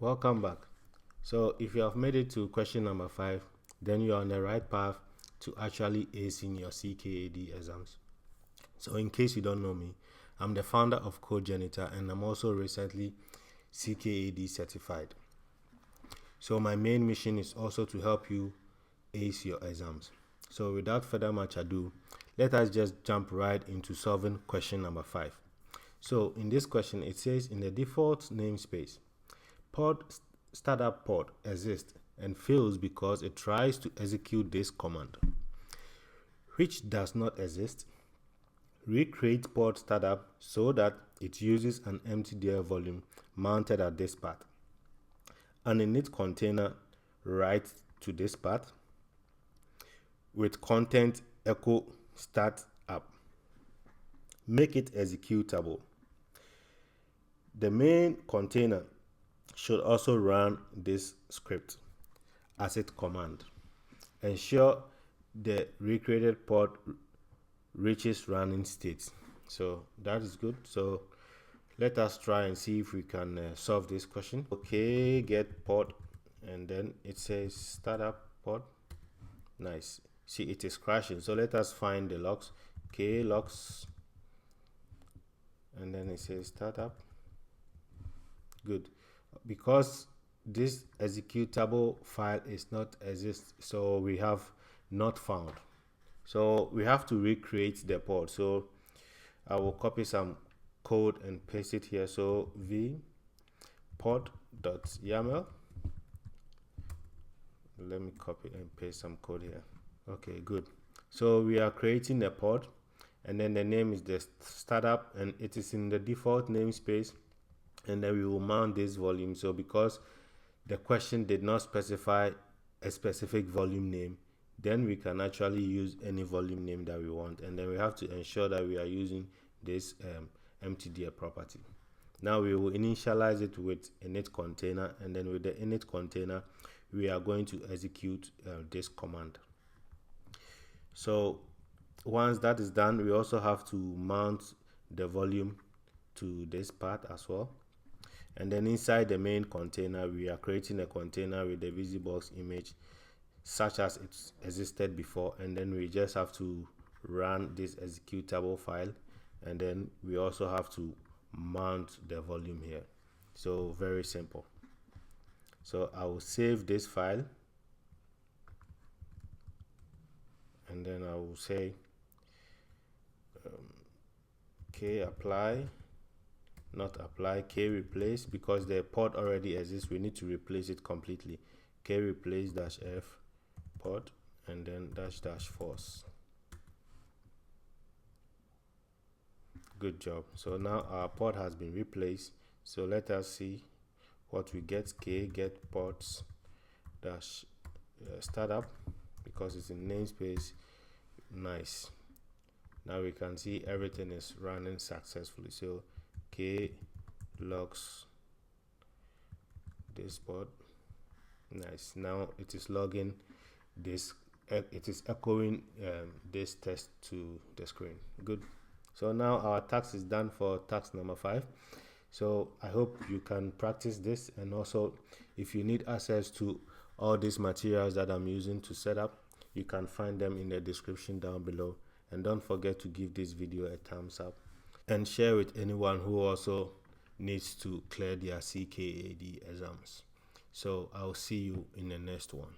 Welcome back. So if you have made it to question number 5, then you are on the right path to actually acing your CKAD exams. So in case you don't know me, I'm the founder of CodeJanitor and I'm also recently CKAD certified. So my main mission is also to help you ace your exams. So without further much ado, let us just jump right into solving question number 5. So in this question, it says in the default namespace, startup pod exists and fails because it tries to execute this command, which does not exist. Recreate pod startup so that it uses an empty dir volume mounted at this path. An init container write to this path with content echo start up. Make it executable. The main container should also run this script as its command. Ensure the recreated pod reaches running state. So that is good. So let us try and see if we can solve this question. Okay, get pod, and then it says startup pod. Nice. See, it is crashing. So let us find the logs. Okay, logs, and then it says startup. Good. Because this executable file is not exist, so we have not found. So we have to recreate the pod. So I will copy some code and paste it here. So v pod.yaml. Let me copy and paste some code here. Okay, good. So we are creating a pod, and then the name is the startup, and it is in the default namespace, and then we will mount this volume. So because the question did not specify a specific volume name, then we can actually use any volume name that we want, and then we have to ensure that we are using this empty dir property. Now we will initialize it with init container, and then with the init container we are going to execute this command. So once that is done, we also have to mount the volume to this part as well. And then inside the main container, we are creating a container with the VisiBox image such as it existed before, and then we just have to run this executable file, and then we also have to mount the volume here. So very simple. So I will save this file, and then I will say k apply, not apply, k replace, because the pod already exists, we need to replace it completely. K replace -f pod, and then --force. Good job. So now our pod has been replaced. So let us see what we get. K get pods dash startup, because it's in namespace. Nice. Now we can see everything is running successfully. So k logs this pod. Nice. Now it is logging this, it is echoing this test to the screen. Good. So now our task is done for task number 5. So I hope you can practice this, and also if you need access to all these materials that I'm using to set up, you can find them in the description down below. And don't forget to give this video a thumbs up and share with anyone who also needs to clear their CKAD exams. So I'll see you in the next one.